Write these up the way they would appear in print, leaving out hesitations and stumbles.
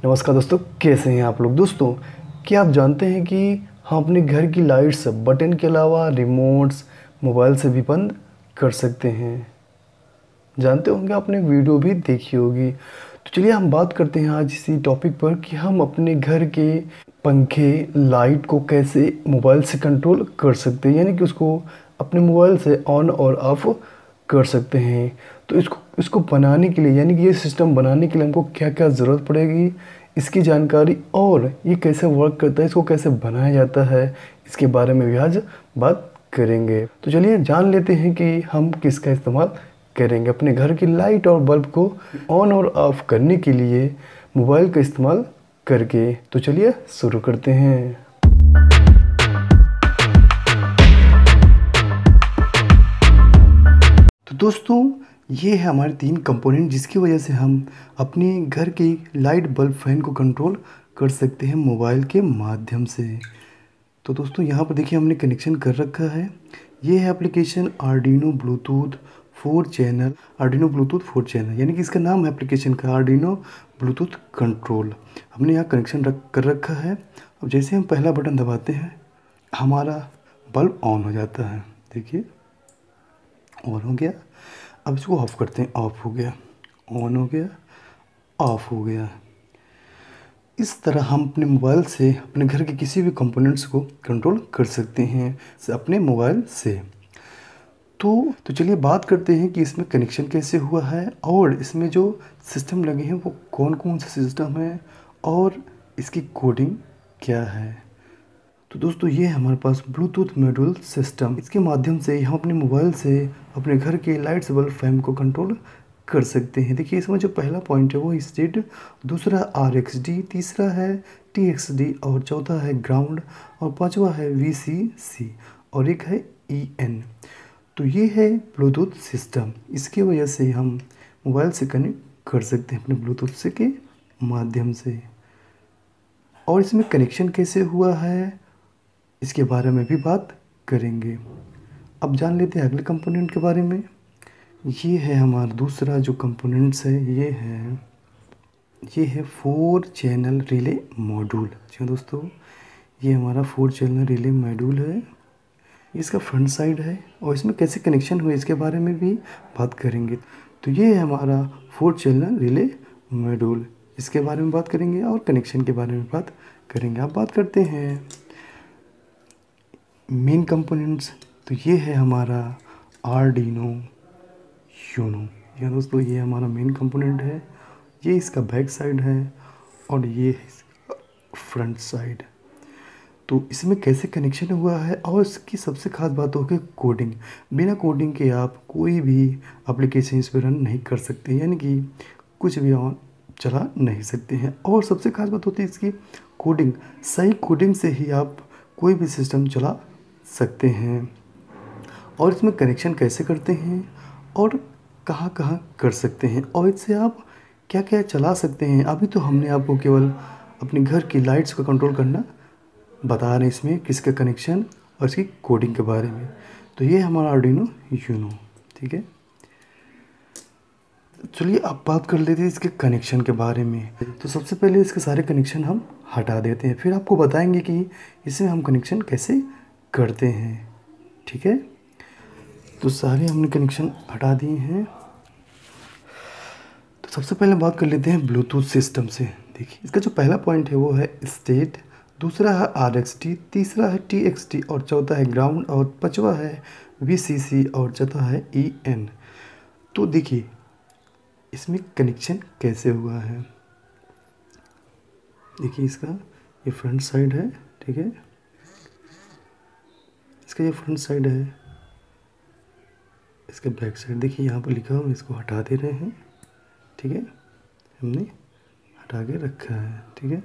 नमस्कार दोस्तों, कैसे हैं आप लोग। दोस्तों, क्या आप जानते हैं कि हम अपने घर की लाइट्स बटन के अलावा रिमोट्स मोबाइल से भी बंद कर सकते हैं। जानते होंगे, आपने वीडियो भी देखी होगी। तो चलिए हम बात करते हैं आज इसी टॉपिक पर कि हम अपने घर के पंखे लाइट को कैसे मोबाइल से कंट्रोल कर सकते हैं, यानी कि उसको अपने मोबाइल से ऑन और ऑफ कर सकते हैं। तो इसको इसको बनाने के लिए, यानी कि ये सिस्टम बनाने के लिए हमको क्या क्या ज़रूरत पड़ेगी, इसकी जानकारी और ये कैसे वर्क करता है, इसको कैसे बनाया जाता है, इसके बारे में भी आज बात करेंगे। तो चलिए जान लेते हैं कि हम किसका इस्तेमाल करेंगे अपने घर की लाइट और बल्ब को ऑन और ऑफ करने के लिए मोबाइल का इस्तेमाल करके। तो चलिए शुरू करते हैं। तो दोस्तों, ये है हमारे 3 कंपोनेंट जिसकी वजह से हम अपने घर की लाइट बल्ब फैन को कंट्रोल कर सकते हैं मोबाइल के माध्यम से। तो दोस्तों, यहाँ पर देखिए हमने कनेक्शन कर रखा है। ये है application Arduino Bluetooth 4 channel, Arduino Bluetooth 4 channel, यानी कि इसका नाम है एप्लीकेशन का आर्डिनो ब्लूटूथ कंट्रोल। हमने यहाँ कनेक्शन कर रखा है। अब जैसे हम पहला बटन दबाते हैं, हमारा बल्ब ऑन हो जाता है। देखिए ऑन हो गया। अब इसको ऑफ़ करते हैं, ऑफ़ हो गया, ऑन हो गया, ऑफ़ हो गया। इस तरह हम अपने मोबाइल से अपने घर के किसी भी कंपोनेंट्स को कंट्रोल कर सकते हैं अपने मोबाइल से। तो चलिए बात करते हैं कि इसमें कनेक्शन कैसे हुआ है और इसमें जो सिस्टम लगे हैं वो कौन कौन से सिस्टम है और इसकी कोडिंग क्या है। तो दोस्तों, ये है हमारे पास ब्लूटूथ मॉड्यूल सिस्टम। इसके माध्यम से हम अपने मोबाइल से अपने घर के लाइट्स बल्ब फैन को कंट्रोल कर सकते हैं। देखिए इसमें जो पहला पॉइंट है वो स्टेट, दूसरा RxD, तीसरा है TXD और चौथा है ग्राउंड और पांचवा है VCC और एक है EN। तो ये है ब्लूटूथ सिस्टम। इसकी वजह से हम मोबाइल से कनेक्ट कर सकते हैं अपने ब्लूटूथ से के माध्यम से। और इसमें कनेक्शन कैसे हुआ है इसके बारे में भी बात करेंगे। अब जान लेते हैं अगले कंपोनेंट के बारे में। ये है हमारा दूसरा जो कंपोनेंट्स है, ये है 4 चैनल रिले मॉड्यूल। जी हाँ दोस्तों, ये हमारा 4 चैनल रिले मॉड्यूल है। इसका फ्रंट साइड है और इसमें कैसे कनेक्शन हुए इसके बारे में भी बात करेंगे। तो ये है हमारा 4 चैनल रिले मॉड्यूल, इसके बारे में बात करेंगे और कनेक्शन के बारे में बात करेंगे। अब बात करते हैं मेन कंपोनेंट्स। तो ये है हमारा आर्डिनो यूनो। या दोस्तों, ये हमारा मेन कंपोनेंट है, ये इसका बैक साइड है और ये है इसका फ्रंट साइड। तो इसमें कैसे कनेक्शन हुआ है और इसकी सबसे खास बात होगी कोडिंग। बिना कोडिंग के आप कोई भी एप्लीकेशन इस पर रन नहीं कर सकते, यानी कि कुछ भी ऑन चला नहीं सकते हैं। और सबसे खास बात होती है इसकी कोडिंग। सही कोडिंग से ही आप कोई भी सिस्टम चला सकते हैं। और इसमें कनेक्शन कैसे करते हैं और कहाँ कहाँ कर सकते हैं और इससे आप क्या क्या चला सकते हैं। अभी तो हमने आपको केवल अपने घर की लाइट्स को कंट्रोल करना बता रहे हैं, इसमें किसका कनेक्शन और इसकी कोडिंग के बारे में। तो ये हमारा आर्डिनो यूनो, ठीक है। चलिए अब बात कर लेते हैं इसके कनेक्शन के बारे में। तो सबसे पहले इसके सारे कनेक्शन हम हटा देते हैं, फिर आपको बताएंगे कि इसमें हम कनेक्शन कैसे करते हैं, ठीक है। तो सारे हमने कनेक्शन हटा दिए हैं। तो सबसे पहले बात कर लेते हैं ब्लूटूथ सिस्टम से। देखिए इसका जो पहला पॉइंट है वो है स्टेट, दूसरा है RxD, तीसरा है TXD और चौथा है ग्राउंड और पांचवा है VCC और चौथा है EN। तो देखिए इसमें कनेक्शन कैसे हुआ है। देखिए इसका ये फ्रंट साइड है, ठीक है। इसका ये फ्रंट साइड है, इसका बैक साइड देखिए यहाँ पर लिखा हुआ, इसको हटा दे रहे हैं, ठीक है। हमने हटा के रखा है, ठीक है।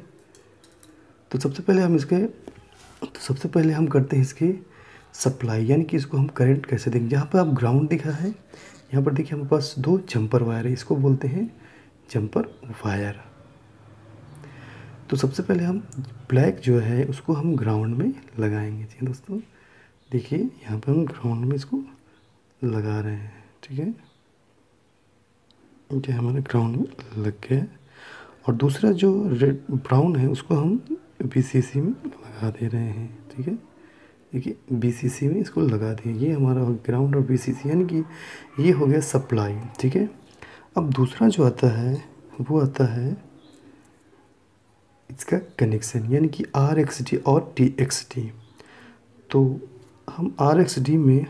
तो सबसे पहले हम करते हैं इसकी सप्लाई, यानी कि इसको हम करंट कैसे देंगे। जहाँ पर आप ग्राउंड दिखा है, यहाँ पर देखिए हमारे पास 2 जंपर वायर है, इसको बोलते हैं जंपर वायर। तो सबसे पहले हम ब्लैक जो है उसको हम ग्राउंड में लगाएंगे। जी दोस्तों, देखिए यहाँ पर हम ग्राउंड में इसको लगा रहे हैं, ठीक है। ये हमारे ग्राउंड में लग गया। और दूसरा जो रेड ब्राउन है उसको हम VCC में लगा दे रहे हैं। ठीक है, देखिए VCC में इसको लगा दें। ये हमारा ग्राउंड और VCC यानी कि ये हो गया सप्लाई। ठीक है, अब दूसरा जो आता है वो आता है इसका कनेक्शन, यानी कि RxD और TxD। तो हम RxD में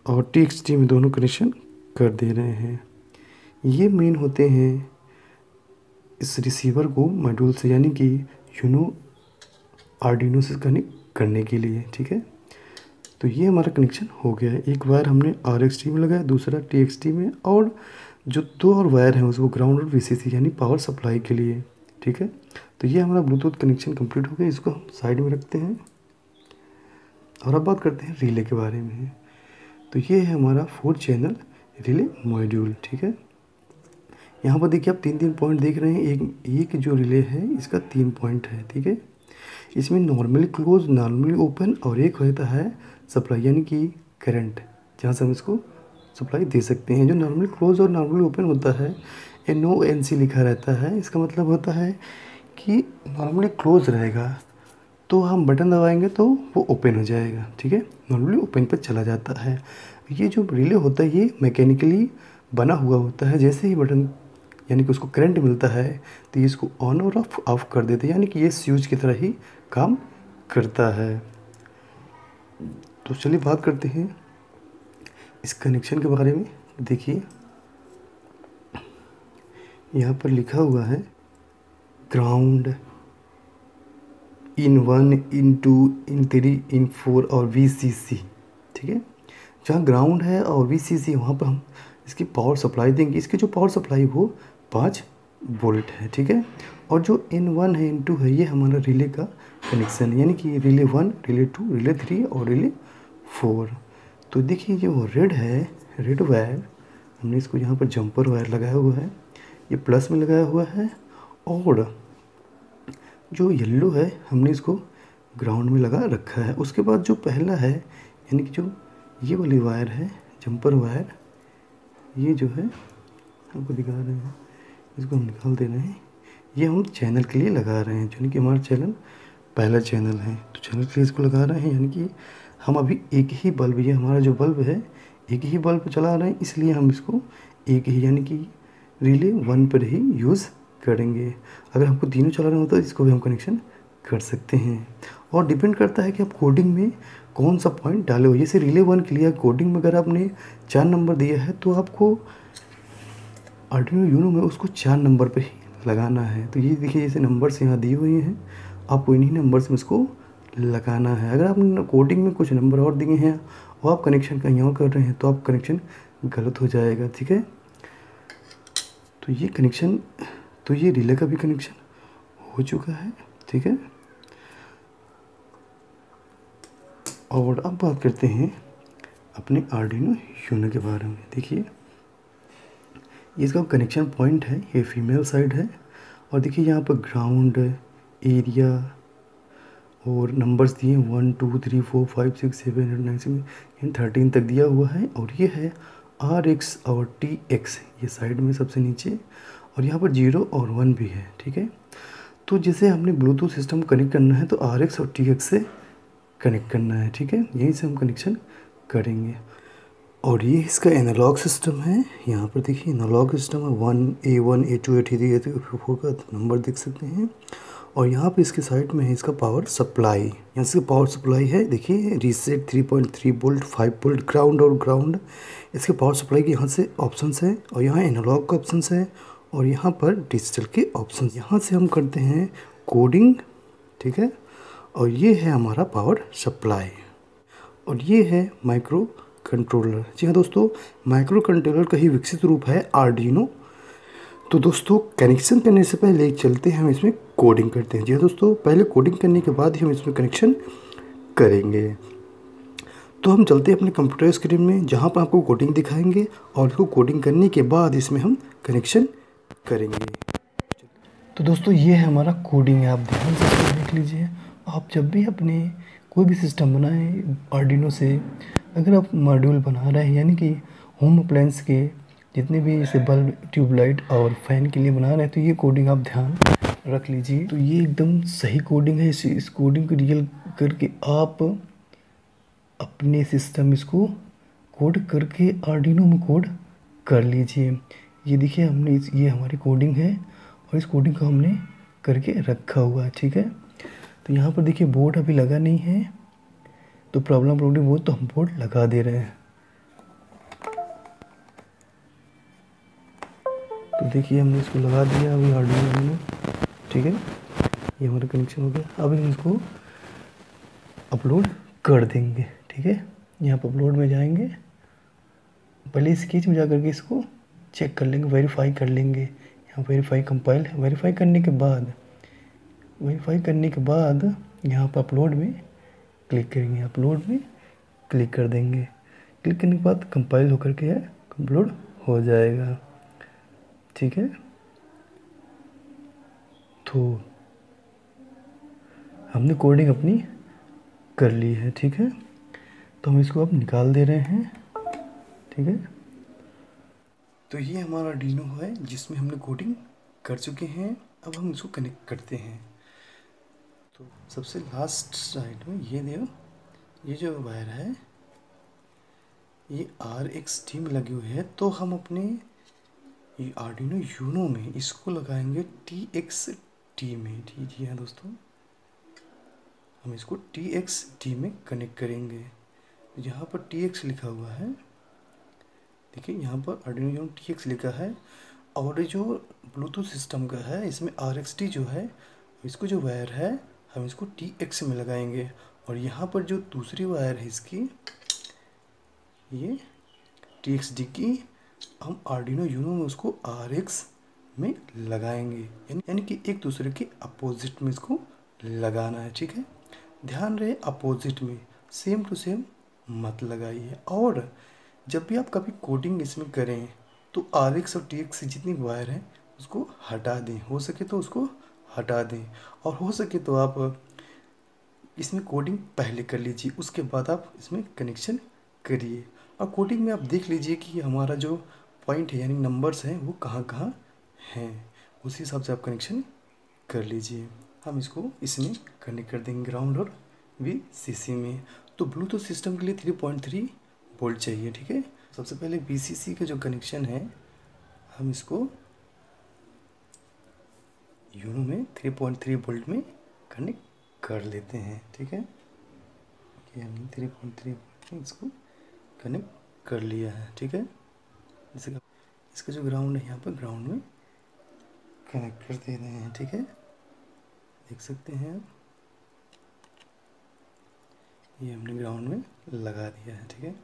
और TxD में दोनों कनेक्शन कर दे रहे हैं। ये मेन होते हैं इस रिसीवर को मॉड्यूल से, यानी कि यूनो आर्डिनो से कनेक्ट करने के लिए। ठीक है, तो ये हमारा कनेक्शन हो गया है। एक वायर हमने RxD में लगाया, दूसरा TxD में, और जो दो और वायर हैं उसको ग्राउंड और VCC यानी पावर सप्लाई के लिए। ठीक है, तो ये हमारा ब्लूटूथ कनेक्शन कंप्लीट हो गया। इसको हम साइड में रखते हैं और अब बात करते हैं रिले के बारे में। तो ये है हमारा 4 चैनल रिले मॉड्यूल। ठीक है, यहाँ पर देखिए आप 3 पॉइंट देख रहे हैं। एक जो रिले है इसका 3 पॉइंट है। ठीक है, इसमें नॉर्मली क्लोज, नॉर्मली ओपन और एक होता है सप्लाई यानी कि करंट, जहाँ से हम इसको सप्लाई दे सकते हैं। जो नॉर्मली क्लोज और नॉर्मली ओपन होता है NONC लिखा रहता है। इसका मतलब होता है कि नॉर्मली क्लोज रहेगा तो हम बटन दबाएंगे तो वो ओपन हो जाएगा। ठीक है, नॉर्मली ओपन पर चला जाता है। ये जो रिले होता है ये मैकेनिकली बना हुआ होता है। जैसे ही बटन यानी कि उसको करंट मिलता है तो ये इसको ऑन और ऑफ कर देते हैं, यानी कि ये स्विच की तरह ही काम करता है। तो चलिए बात करते हैं इस कनेक्शन के बारे में। देखिए यहाँ पर लिखा हुआ है ग्राउंड इन 1, इन 2, इन 3, इन 4 और VCC। ठीक है, जहाँ ग्राउंड है और VCC वहाँ पर हम इसकी पावर सप्लाई देंगे। इसकी जो पावर सप्लाई वो 5 वोल्ट है। ठीक है, और जो इन 1 है, इन 2 है, ये हमारा रिले का कनेक्शन है, यानी कि रिले 1, रिले 2, रिले 3 और रिले 4। तो देखिए जो रेड है, रेड वायर हमने इसको यहाँ पर जंपर वायर लगाया हुआ है, ये प्लस में लगाया हुआ है, और जो येलो है हमने इसको ग्राउंड में लगा रखा है। उसके बाद जो पहला है यानी कि जो ये वाली वायर है जंपर वायर, ये जो है आपको दिखा रहे हैं, इसको हम निकाल दे रहे हैं। ये हम चैनल के लिए लगा रहे हैं, यानी कि हमारा चैनल पहला चैनल है तो चैनल के लिए इसको लगा रहे हैं। यानी कि हम अभी एक ही बल्ब, ये हमारा जो बल्ब है एक ही बल्ब चला रहे हैं, इसलिए हम इसको एक ही यानी कि रिले 1 पर ही यूज़ करेंगे। अगर हमको तीनों चलाना होता है इसको भी हम कनेक्शन कर सकते हैं, और डिपेंड करता है कि आप कोडिंग में कौन सा पॉइंट डाले हो। जैसे रिले 1 के लिए कोडिंग में अगर आपने 4 नंबर दिया है तो आपको आर्डिनो यूनो में उसको 4 नंबर पे ही लगाना है। तो ये देखिए जैसे नंबर्स यहाँ दिए हुए हैं, आपको इन्हीं नंबर्स में इसको लगाना है। अगर आपने कोडिंग में कुछ नंबर और दिए हैं और आप कनेक्शन कहीं और कर रहे हैं तो आप कनेक्शन गलत हो जाएगा। ठीक है, तो ये कनेक्शन, तो ये रिले का भी कनेक्शन हो चुका है। ठीक है, और अब बात करते हैं अपने आर्डिनो यूनो के बारे में। देखिए इसका कनेक्शन पॉइंट है, ये फीमेल साइड है, और देखिए यहाँ पर ग्राउंड एरिया और नंबर्स दिए 1 2 3 4 5 6 7 8 9 13 तक दिया हुआ है। और ये है RX और TX, ये साइड में सबसे नीचे, और यहाँ पर 0 और 1 भी है। ठीक है, तो जैसे हमने ब्लूटूथ सिस्टम कनेक्ट करना है तो RX और TX से कनेक्ट करना है। ठीक है, यहीं से हम कनेक्शन करेंगे। और ये इसका एनालॉग सिस्टम है। यहाँ पर देखिए एनालॉग सिस्टम है 1A1 A2 A3 A4 का नंबर देख सकते हैं। और यहाँ पे इसके साइड में है इसका पावर सप्लाई, यहाँ से पावर सप्लाई है। देखिए रीसेट 3.3 वोल्ट, 5 वोल्ट ग्राउंड और ग्राउंड, इसके पावर सप्लाई के यहाँ से ऑप्शंस है, और यहाँ एनालॉग का ऑप्शंस है, और यहाँ पर डिजिटल के ऑप्शन। यहाँ से हम करते हैं कोडिंग। ठीक है, और ये है हमारा पावर सप्लाई, और ये है माइक्रो कंट्रोलर। जी हाँ दोस्तों, माइक्रो कंट्रोलर का ही विकसित रूप है आर्डिनो। तो दोस्तों कनेक्शन करने से पहले चलते हैं हम इसमें कोडिंग करते हैं। जी हाँ दोस्तों, पहले कोडिंग करने के बाद ही हम इसमें कनेक्शन करेंगे। तो हम चलते हैं अपने कंप्यूटर स्क्रीन में, जहाँ पर आपको कोडिंग दिखाएंगे, और इसको कोडिंग करने के बाद इसमें हम कनेक्शन करेंगे। तो दोस्तों ये है हमारा कोडिंग है, आप ध्यान से देख लीजिए। आप जब भी अपने कोई भी सिस्टम बनाएं आर्डिनो से, अगर आप मॉड्यूल बना रहे हैं यानी कि होम अप्लायंस के जितने भी इसे बल्ब, ट्यूबलाइट और फैन के लिए बना रहे हैं, तो ये कोडिंग आप ध्यान रख लीजिए। तो ये एकदम सही कोडिंग है। इस कोडिंग को रियल करके आप अपने सिस्टम इसको कोड करके आर्डिनो में कोड कर लीजिए। ये देखिए हमने ये हमारी कोडिंग है और इस कोडिंग को हमने करके रखा हुआ है, ठीक है। तो यहाँ पर देखिए बोर्ड अभी लगा नहीं है, तो प्रॉब्लम बोर्ड, तो हम बोर्ड लगा दे रहे हैं। तो देखिए हमने इसको लगा दिया अभी आर्डिनो में, ठीक है। ये हमारा कनेक्शन हो गया। अभी हम इसको अपलोड कर देंगे, ठीक है। यहाँ पर अपलोड में जाएंगे, पहले स्केच में जा करके इसको चेक कर लेंगे, वेरीफाई कर लेंगे। यहाँ वेरीफाई कंपाइल है। वेरीफाई करने के बाद यहाँ पर अपलोड में क्लिक करेंगे, अपलोड में क्लिक कर देंगे। क्लिक करने के बाद कंपाइल होकर के अपलोड हो जाएगा, ठीक है। तो हमने कोडिंग अपनी कर ली है, ठीक है। तो हम इसको अब निकाल दे रहे हैं, ठीक है। तो ये हमारा आर्डिनो है जिसमें हमने कोडिंग कर चुके हैं। अब हम इसको कनेक्ट करते हैं। तो सबसे लास्ट साइड में ये देखो, ये जो वायर है ये RxD में लगी हुई है। तो हम अपने ये आर्डिनो यूनो में इसको लगाएंगे TXD में। जी हाँ दोस्तों, हम इसको TXD में कनेक्ट करेंगे। यहाँ पर TX लिखा हुआ है, देखिए यहाँ पर आर्डिनो यूनो TX लिखा है। और जो ब्लूटूथ सिस्टम का है इसमें RxD जो है, इसको जो वायर है हम इसको TX में लगाएंगे। और यहाँ पर जो दूसरी वायर है इसकी, ये TXD की, हम आर्डिनो यूनो में उसको RX में लगाएंगे। यानी कि एक दूसरे के अपोजिट में इसको लगाना है, ठीक है। ध्यान रहे अपोजिट में, सेम टू सेम मत लगाइए। और जब भी आप कभी कोडिंग इसमें करें तो RX और TX से जितनी वायर है उसको हटा दें, हो सके तो उसको हटा दें। और हो सके तो आप इसमें कोडिंग पहले कर लीजिए, उसके बाद आप इसमें कनेक्शन करिए। और कोडिंग में आप देख लीजिए कि हमारा जो पॉइंट है यानी नंबर्स हैं वो कहाँ कहाँ हैं, उसी हिसाब से आप कनेक्शन कर लीजिए। हम इसको इसमें कनेक्ट कर देंगे ग्राउंड और VCC में। तो ब्लूटूथ सिस्टम के लिए 3.3 वोल्ट चाहिए, ठीक है। सबसे पहले VCC का जो कनेक्शन है हम इसको यूनो में 3.3 वोल्ट में कनेक्ट कर लेते हैं, ठीक है। ये हमने 3.3 वोल्ट में इसको कनेक्ट कर लिया है, ठीक है। जैसे इसका जो ग्राउंड है यहाँ पर ग्राउंड में कनेक्ट कर दे रहे हैं, ठीक है। देख सकते हैं आप, ये हमने ग्राउंड में लगा दिया है, ठीक है।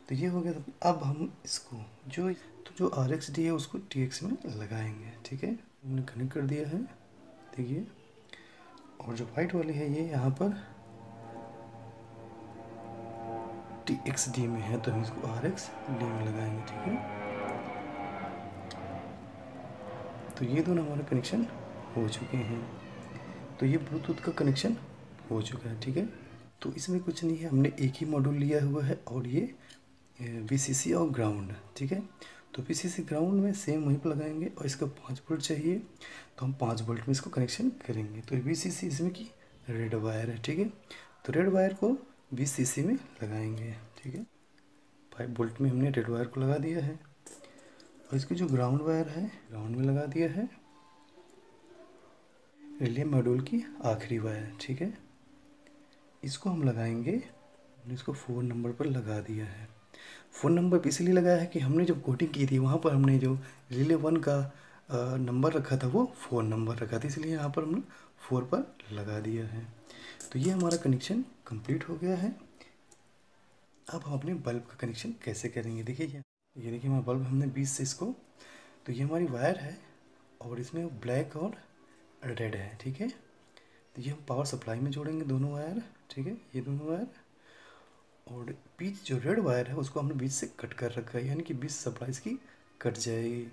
तो ये हो गया। अब हम इसको जो RxD है उसको TX में लगाएंगे, ठीक है। हमने कनेक्ट कर दिया है, देखिए। और जो वाइट वाली है ये यहाँ पर TXD में है, तो हम इसको RxD में लगाएंगे, ठीक है। तो ये दोनों हमारे कनेक्शन हो चुके हैं। तो ये ब्लूटूथ का कनेक्शन हो चुका है, ठीक है। तो इसमें कुछ नहीं है, हमने एक ही मॉड्यूल लिया हुआ है और ये VCC और ग्राउंड, ठीक है। तो VCC ग्राउंड में सेम वहीं पर लगाएंगे और इसका 5 वोल्ट चाहिए, तो हम 5 वोल्ट में इसको कनेक्शन करेंगे। तो VCC इसमें की रेड वायर है, ठीक है। तो रेड वायर को VCC में लगाएंगे, ठीक है। 5 वोल्ट में हमने रेड वायर को लगा दिया है। और इसकी जो ग्राउंड वायर है ग्राउंड में लगा दिया है, रिले मॉड्यूल की आखिरी वायर, ठीक है। इसको हम लगाएंगे, हमने इसको 4 नंबर पर लगा दिया है। 4 नंबर पर इसलिए लगाया है कि हमने जब कोडिंग की थी वहाँ पर हमने जो रिले 1 का नंबर रखा था वो 4 नंबर रखा था, इसलिए यहाँ पर हमने 4 पर लगा दिया है। तो ये हमारा कनेक्शन कंप्लीट हो गया है। अब हम अपने बल्ब का कनेक्शन कैसे करेंगे, देखिए ये देखिए हमारा बल्ब हमने 20 से इसको, तो ये हमारी वायर है और इसमें ब्लैक और रेड है, ठीक है। तो ये हम पावर सप्लाई में जोड़ेंगे दोनों वायर, ठीक है। ये दोनों वायर, और बीच जो रेड वायर है उसको हमने बीच से कट कर रखा है, यानी कि बीच सप्लाई इसकी कट जाएगी।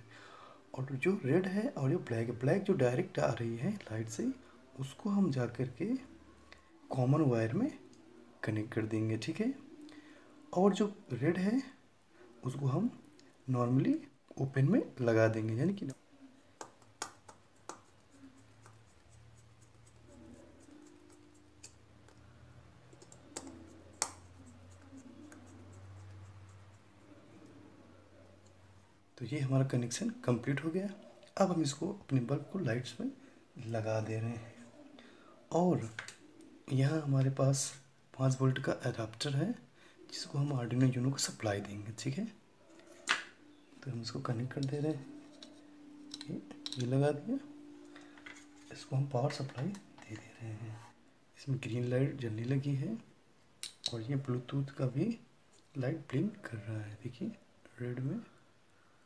और जो रेड है और जो ब्लैक जो डायरेक्ट आ रही है लाइट से, उसको हम जा कर के कॉमन वायर में कनेक्ट कर देंगे, ठीक है। और जो रेड है उसको हम नॉर्मली ओपन में लगा देंगे, यानी कि तो ये हमारा कनेक्शन कंप्लीट हो गया। अब हम इसको अपने बल्ब को लाइट्स में लगा दे रहे हैं और यहाँ हमारे पास 5 वोल्ट का अडाप्टर है जिसको हम आर्डिनो यूनो को सप्लाई देंगे। ठीक है, तो हम इसको कनेक्ट कर दे रहे हैं। ये लगा दिया, इसको हम पावर सप्लाई दे दे रहे हैं। इसमें ग्रीन लाइट जलने लगी है और ये ब्लूटूथ का भी लाइट ब्लिंक कर रहा है। देखिए रेड में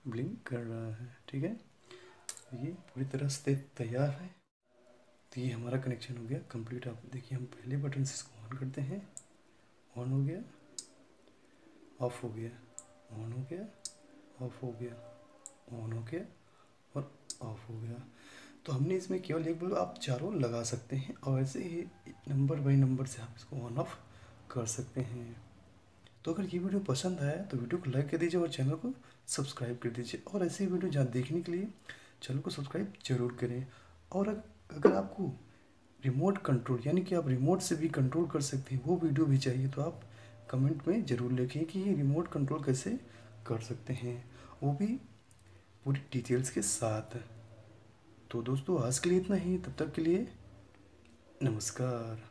ब्लिंक कर रहा है। ठीक है, ये पूरी तरह से तैयार है। तो ये हमारा कनेक्शन हो गया कंप्लीट। आप देखिए हम पहले बटन से इसको ऑन करते हैं, ऑन हो गया, ऑफ हो गया, ऑन हो गया, ऑफ हो गया, ऑन हो गया और ऑफ हो गया। तो हमने इसमें केवल एक बल्ब, आप चारों लगा सकते हैं और ऐसे ही नंबर बाई नंबर से आप इसको ऑन ऑफ कर सकते हैं। तो अगर ये वीडियो पसंद आया तो वीडियो को लाइक कर दीजिए और चैनल को सब्सक्राइब कर दीजिए और ऐसे ही वीडियो जहाँ देखने के लिए चैनल को सब्सक्राइब जरूर करें। और अगर आपको रिमोट कंट्रोल, यानी कि आप रिमोट से भी कंट्रोल कर सकते हैं, वो वीडियो भी चाहिए तो आप कमेंट में ज़रूर लिखें कि ये रिमोट कंट्रोल कैसे कर सकते हैं, वो भी पूरी डिटेल्स के साथ। तो दोस्तों आज के लिए इतना ही, तब तक के लिए नमस्कार।